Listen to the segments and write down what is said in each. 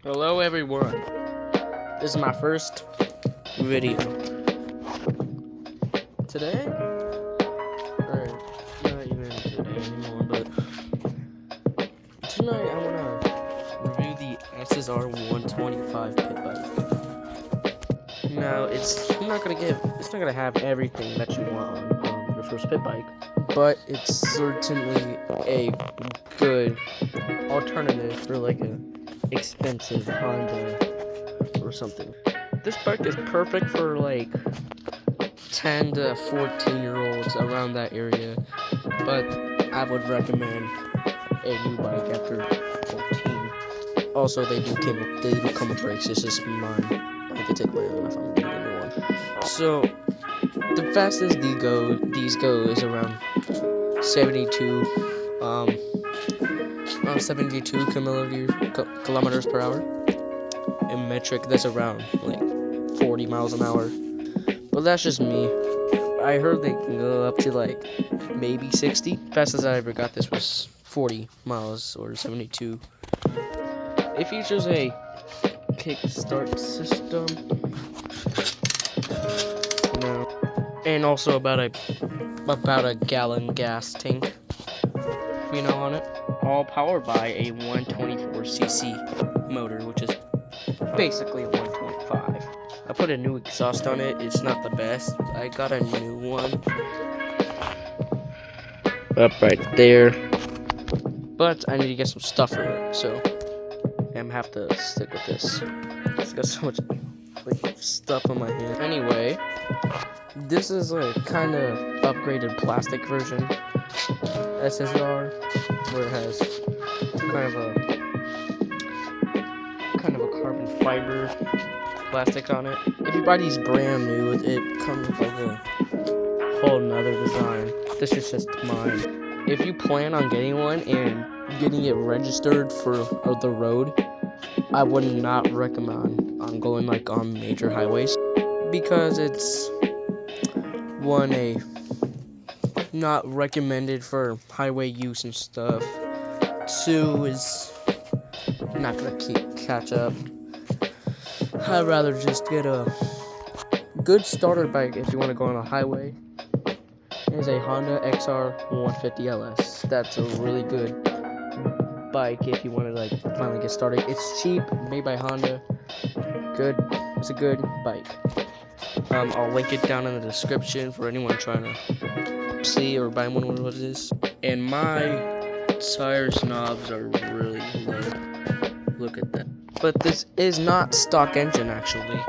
Hello everyone, this is my first video. Today, or not even today anymore, but tonight I want to review the SSR 125 pit bike. Now it's not gonna have everything that you want on your first pit bike, but it's certainly a good alternative for like a expensive Honda or something. This bike is perfect for like 10 to 14-year-olds around that area, but I would recommend a new bike after 14. Also, they do come with brakes. It's just mine. I have to take my own if I'm getting a new one. So the fastest these go is around 72 kilometers per hour. In metric, that's around like 40 miles an hour. But that's just me. I heard they can go up to like maybe 60. Fastest I ever got this was 40 miles or 72. It features a kickstart system. And also about a gallon gas tank, on it. All powered by a 124cc motor, which is basically a 125. I put a new exhaust on it. It's not the best. I got a new one up right there, but I need to get some stuff for it, so I'm gonna have to stick with this. It's got so much stuff on my hand. Anyway, this is a kind of upgraded plastic version SSR, where it has kind of a carbon fiber plastic on it. If you buy these brand new, it comes with like a whole nother design. This is just mine. If you plan on getting one and getting it registered for the road, I would not recommend on going like on major highways, because it's not recommended for highway use and stuff. 2 is not gonna catch up. I'd rather just get a good starter bike if you want to go on a highway. It's a Honda XR 150 LS. That's a really good bike if you want to like finally get started. It's cheap, made by Honda. It's a good bike. I'll link it down in the description for anyone trying to see or buy one, what it is. And my tire knobs are really low. Look at that. But this is not stock engine, actually.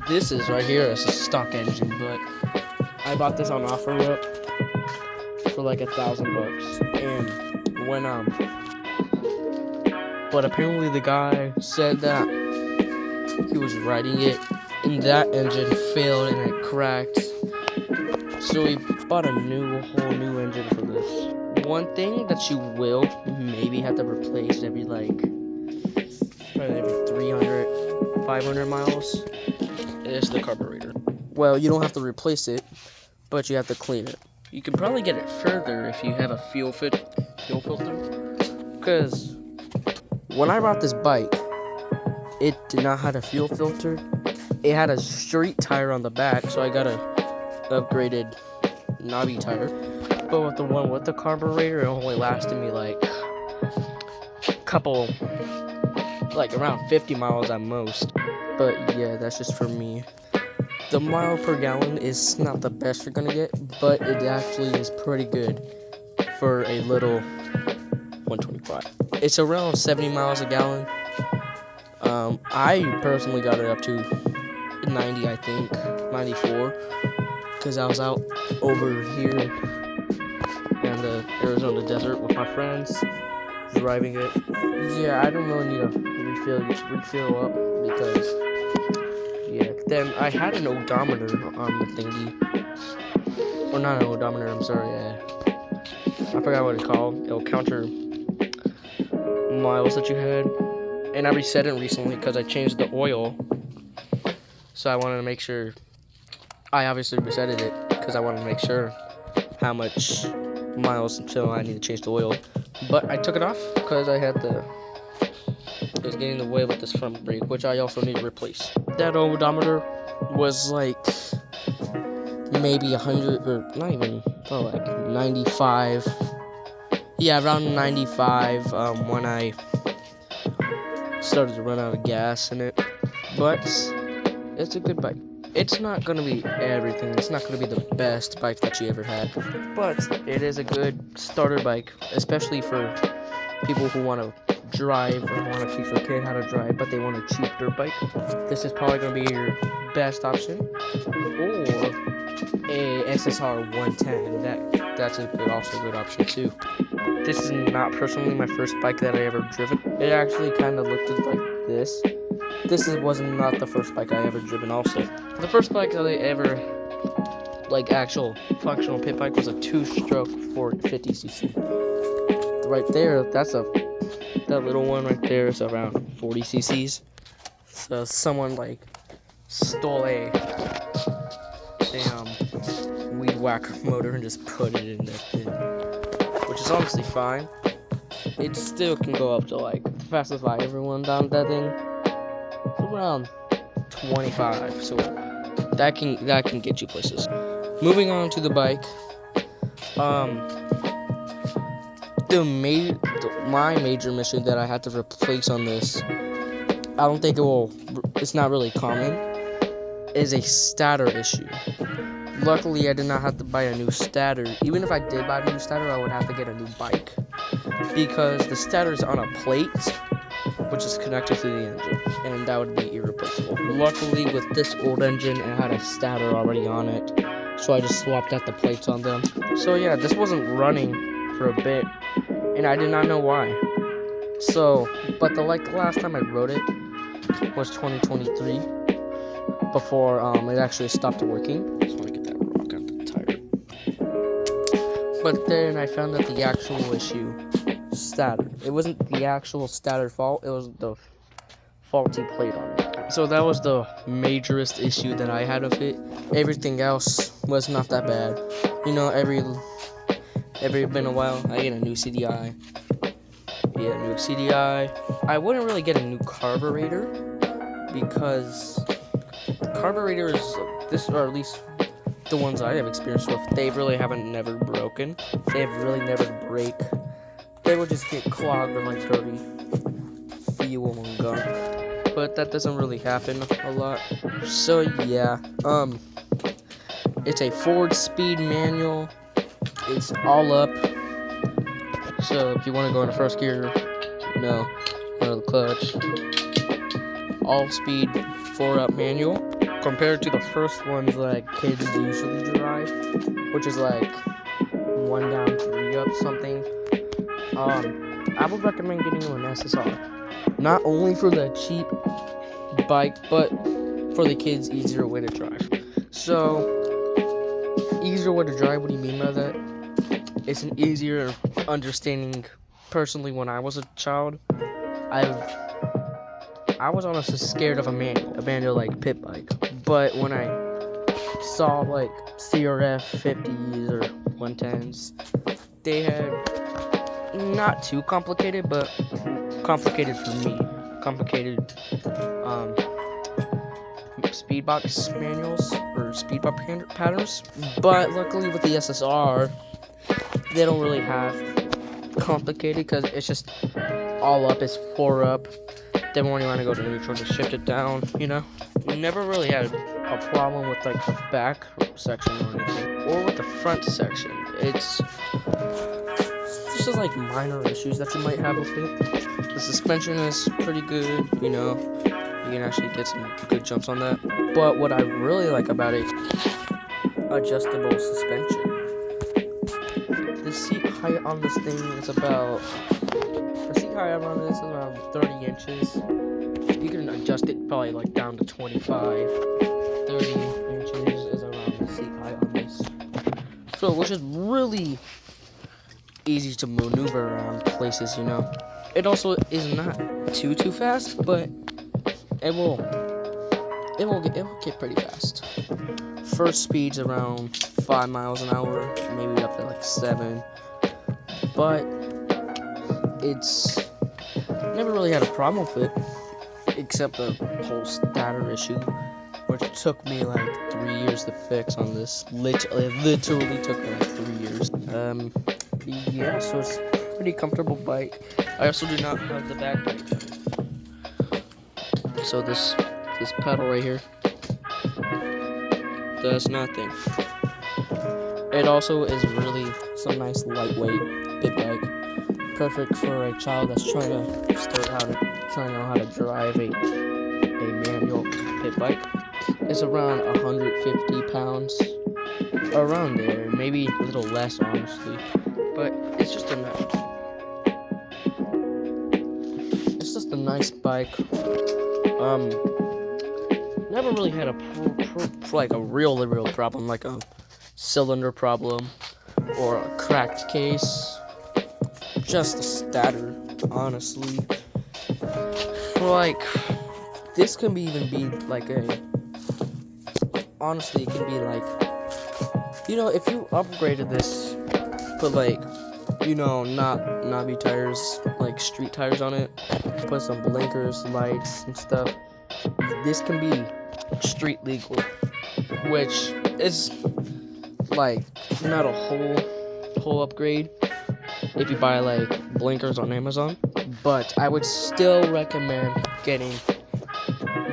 This is right here is a stock engine, but I bought this on OfferUp for like $1,000. And but apparently the guy said that he was riding it and that engine failed and it cracked. So we bought a whole new engine for this. One thing that you will maybe have to replace every 300, 500 miles is the carburetor. Well, you don't have to replace it, but you have to clean it. You can probably get it further if you have a fuel filter. Because when I bought this bike, it did not have a fuel filter. It had a street tire on the back, so I got a upgraded knobby tire. But with the one with the carburetor, it only lasted me around 50 miles at most. But yeah, that's just for me. The mile per gallon is not the best you're gonna get, but it actually is pretty good for a little 125. It's around 70 miles a gallon. I personally got it up to 90, I think, 94, because I was out over here in the Arizona desert with my friends, driving it. Yeah, I don't really need to refill up, because then I had an odometer on the thingy, or not an odometer, I'm sorry, I forgot what it's called. It'll counter miles that you had, and I reset it recently because I changed the oil, so I wanted to make sure. I obviously resetted it because I wanted to make sure how much miles until I need to change the oil. But I took it off because I had the is getting in the way with this front brake, which I also need to replace. That odometer was like maybe 100, or not even, probably like 95. Yeah, around 95 when I started to run out of gas in it. But it's a good bike. It's not going to be everything. It's not going to be the best bike that you ever had. But it is a good starter bike, especially for people who want to drive or want to teach their kid how to drive, but they want a cheap dirt bike. This is probably going to be your best option. Or a SSR 110. That's also a good option too. This is not personally my first bike that I ever driven. It actually kind of looked like this. This was not the first bike I ever driven also. The first bike that I ever, like actual functional pit bike, was a 2-stroke 450cc. Right there, that little one right there is around 40 cc's. So someone like stole a damn weed whacker motor and just put it in that thing, which is honestly fine. It still can go up to like the fastest I ever went down that thing. It's around 25, so that can get you places. Moving on to the bike, my major mission that I had to replace on this, I don't think it's not really common, is a stator issue. Luckily, I did not have to buy a new stator. Even if I did buy a new stator, I would have to get a new bike, because the stator is on a plate, which is connected to the engine, and that would be irreplaceable. Luckily, with this old engine, it had a stator already on it, so I just swapped out the plates on them. So yeah, this wasn't running for a bit, and I did not know why. So, but the last time I rode it was 2023, before it actually stopped working. Just want to get that rock out the tire. But then I found out the actual issue. Stator. It wasn't the actual stator fault, it was the faulty plate on it. So that was the majorest issue that I had of it. Everything else was not that bad. You know, every been a while I get a new CDI. Yeah, new CDI. I wouldn't really get a new carburetor, because the carburetors, or at least the ones I have experience with, they really haven't never broken. They have really never break. They would just get clogged with like dirty fuel and gunk, but that doesn't really happen a lot. So yeah, it's a 4-speed manual. It's all up. So if you want to go into first gear, no, go to the clutch. All speed 4-up manual, compared to the first ones like kids usually drive, which is like 1 down 3 up something. I would recommend getting you an SSR, not only for the cheap bike, but for the kids' easier way to drive. So, easier way to drive, what do you mean by that? It's an easier understanding. Personally, when I was a child, I was honestly scared of a manual like pit bike, but when I saw like CRF 50s or 110s, they had not too complicated, but complicated for me. Complicated speed box manuals or speed box patterns. But luckily with the SSR, they don't really have complicated, because it's just all up. It's 4 up. Then when you want to go to neutral, just shift it down. You know, never really had a problem with like the back section or anything, or with the front section. It's just like minor issues that you might have with it. The suspension is pretty good, you know, you can actually get some good jumps on that. But what I really like about it, adjustable suspension. The seat height on this thing is about, around 30 inches. You can adjust it probably like down to 25. 30 inches is around the seat height on this. So, which is really easy to maneuver around places, you know. It also is not too fast, but it will get pretty fast. First speed's around 5 miles an hour, maybe up to like 7. But it's never really had a problem with it, except the whole starter issue, which took me like 3 years to fix on this. It literally took me like 3 years. Yeah, so it's a pretty comfortable bike. I also do not have the back brake. So this pedal right here does nothing. It also is really some nice lightweight big bike, perfect for a child that's trying to know how to drive a manual pit bike. It's around 150 pounds, around there, maybe a little less honestly, but it's just a nice bike. Never really had a real problem, like a cylinder problem or a cracked case. Just a statter, honestly. Like, this can even be like honestly, it can be like, if you upgraded this, put like, knobby tires, like street tires on it, put some blinkers, lights, and stuff, this can be street legal, which is like not a whole upgrade if you buy like blinkers on Amazon, but I would still recommend getting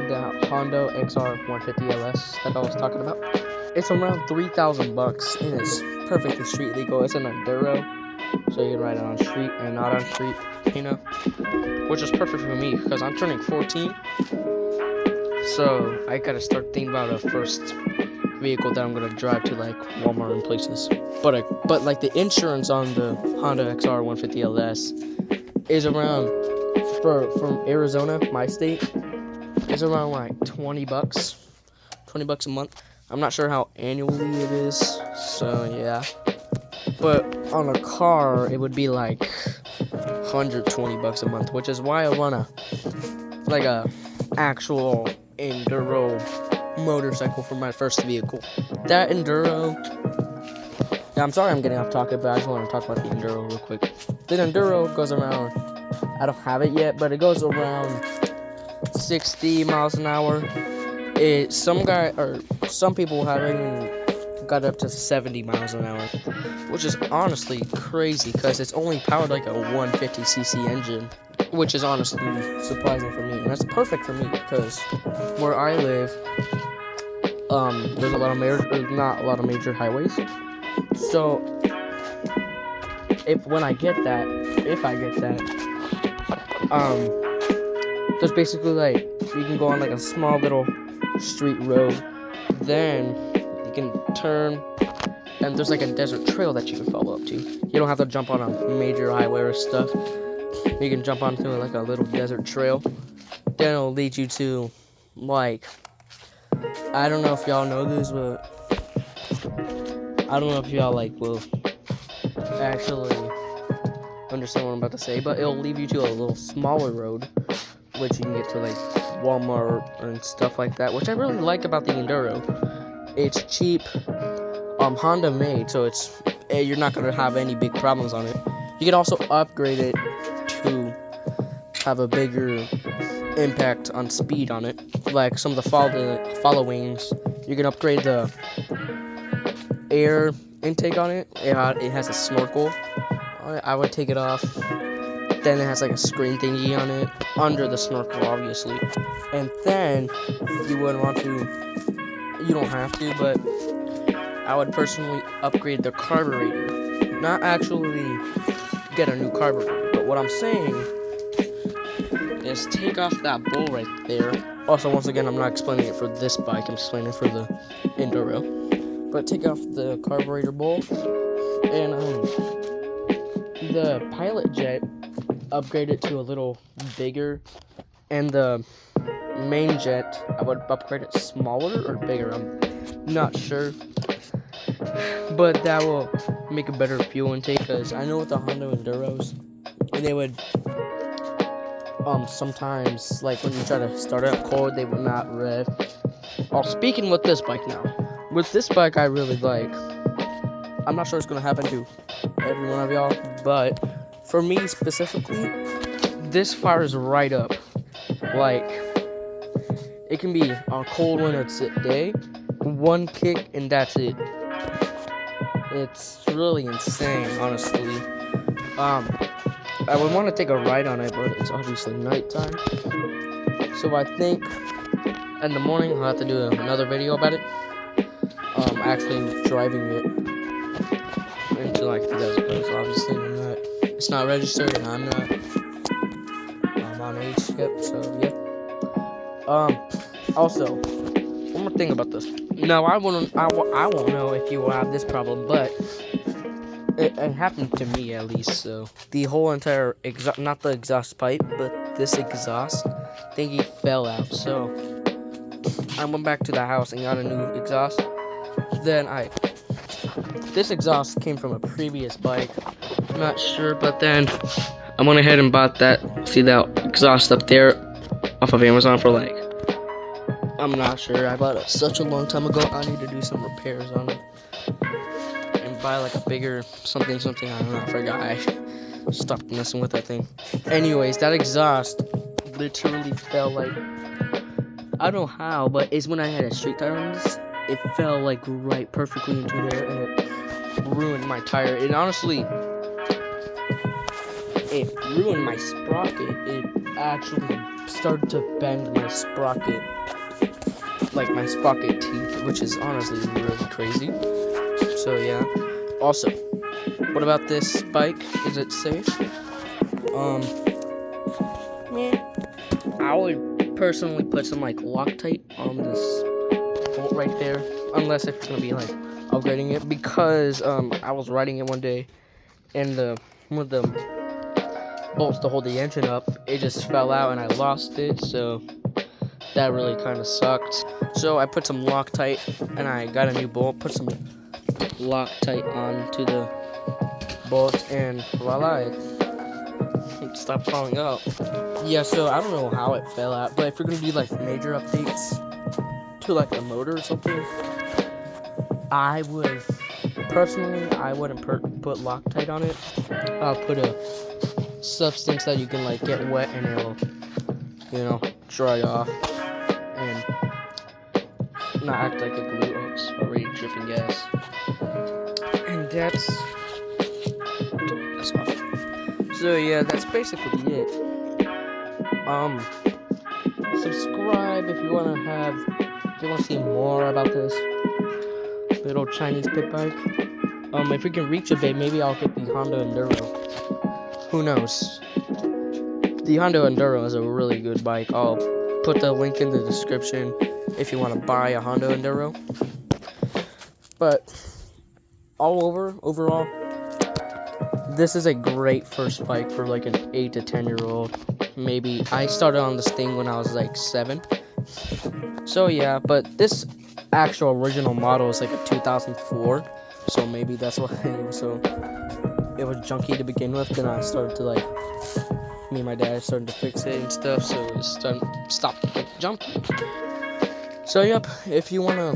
the Honda XR 150 LS that I was talking about. It's around $3,000 and it's perfectly street legal. It's an enduro, so you can ride it on street and not on street, which is perfect for me because I'm turning 14. So I gotta start thinking about a first vehicle that I'm gonna drive to like Walmart and places. But like the insurance on the Honda XR 150 LS is around, from Arizona, my state, is around like $20 a month. I'm not sure how annually it is, so yeah. But on a car, it would be like $120 a month, which is why I run a actual enduro motorcycle for my first vehicle. That enduro, I'm sorry I'm getting off topic, but I just want to talk about the enduro real quick. The enduro goes around, I don't have it yet, but it goes around 60 miles an hour. Some people have even got up to 70 miles an hour, which is honestly crazy because it's only powered like a 150cc engine, which is honestly surprising for me, and that's perfect for me because where I live, there's not a lot of major highways. So if I get that, there's basically like, you can go on like a small little street road, then you can turn, and there's like a desert trail that you can follow up to. You don't have to jump on a major highway or stuff. You can jump onto like a little desert trail. Then it'll lead you to, like, I don't know if y'all know this, but I don't know if y'all will actually understand what I'm about to say, but it'll lead you to a little smaller road, which you can get to like Walmart and stuff like that, which I really like about the enduro. It's cheap, Honda made, so you're not gonna have any big problems on it. You can also upgrade it to have a bigger impact on speed on it, like some of the followings. You can upgrade the air intake on it. It has a snorkel on it. I would take it off. Then it has like a screen thingy on it under the snorkel, obviously. And then you wouldn't want to, you don't have to, but I would personally upgrade the carburetor. Not actually get a new carburetor, but what I'm saying is take off that bowl right there. Also, once again, I'm not explaining it for this bike, I'm explaining it for the enduro. But take off the carburetor bowl, and the pilot jet, upgrade it to a little bigger, and the main jet, I would upgrade it smaller or bigger, I'm not sure, but that will make a better fuel intake, because I know with the Honda Enduros, they would sometimes, like when you try to start it up cold, they would not rev. Speaking with this bike now, with this bike I really like, I'm not sure it's going to happen to every one of y'all, but for me specifically, this fires right up. Like, it can be a cold winter's day, one kick and that's it. It's really insane, honestly. I would want to take a ride on it, but it's obviously nighttime. So I think in the morning I'll have to do another video about it. Actually driving it into like the desert, because obviously it's not registered and I'm not on age yet, so yeah. Also, one more thing about this. No, I won't know if you will have this problem, but it happened to me at least. So the whole entire not the exhaust pipe, but this exhaust thingy fell out. So I went back to the house and got a new exhaust. Then this exhaust came from a previous bike. I'm not sure, but then I went ahead and bought that. See that exhaust up there off of Amazon for like, I'm not sure. I bought it such a long time ago. I need to do some repairs on it and buy like a bigger something. I don't know. I forgot. I stopped messing with that thing. Anyways, that exhaust literally fell like, I don't know how, but it's when I had a street tire on this. It fell like right perfectly into there, and it ruined my tire. It honestly, it ruined my sprocket. It actually started to bend my sprocket, like my sprocket teeth, which is honestly really crazy. So yeah. Also, what about this bike? Is it safe? I would personally put some like Loctite on this bolt right there, unless if you're gonna be like upgrading it, because I was riding it one day and with the bolts to hold the engine up, it just fell out and I lost it, so that really kind of sucked. So I put some Loctite and I got a new bolt, put some Loctite onto the bolt, and voila, it stopped falling out. Yeah, so I don't know how it fell out, but if you're gonna do like major updates to like the motor or something, I wouldn't put Loctite on it. I'll put a substance that you can like get wet and it'll, dry off and not act like a glue. Oh, it's already dripping gas. And that's off. So yeah, that's basically it. Subscribe if you want to see more about this little Chinese pit bike. If we can reach a bit, maybe I'll get the Honda Enduro. Who knows? The Honda Enduro is a really good bike. I'll put the link in the description if you want to buy a Honda Enduro. But overall, this is a great first bike for like an 8 to 10 year old. Maybe I started on this thing when I was like 7. So yeah, but this actual original model is like a 2004. So maybe that's why it was junky to begin with. Then I started to me and my dad started to fix it and stuff, so it stopped junky. So yep, if you wanna,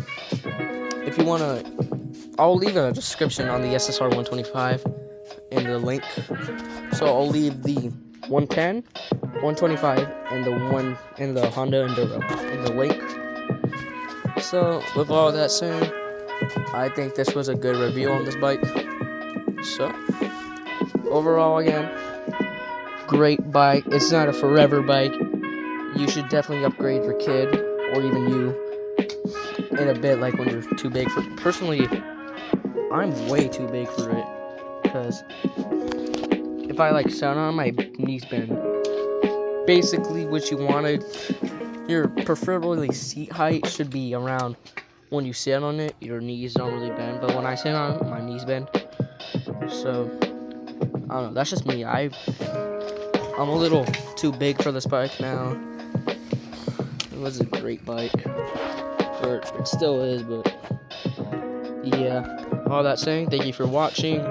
I'll leave a description on the SSR 125 in the link. So I'll leave the 110, 125, and the Honda Enduro in the link. So with all that said, I think this was a good review on this bike. So overall, again, great bike. It's not a forever bike. You should definitely upgrade your kid or even you in a bit, like when you're too big for. Personally, I'm way too big for it, because if I sat on my knees bend, basically what you wanted, your preferably seat height should be around when you sit on it. Your knees don't really bend, but when I sit on it, my knees bend. So I don't know, that's just me. I'm a little too big for this bike now. It was a great bike, or it still is, but yeah. All that saying, thank you for watching.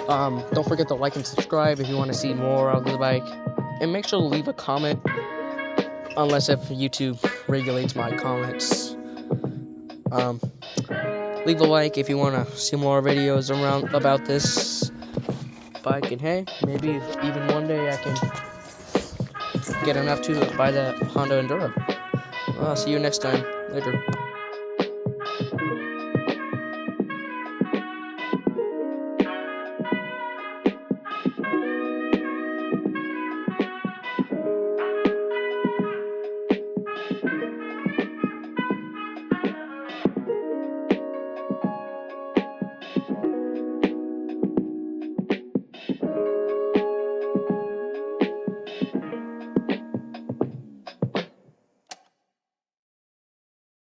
Don't forget to like and subscribe if you want to see more of the bike, and make sure to leave a comment, unless if YouTube regulates my comments. Leave a like if you want to see more videos about this bike, and hey, maybe even one day I can get enough to buy that Honda Enduro. I'll see you next time. Later.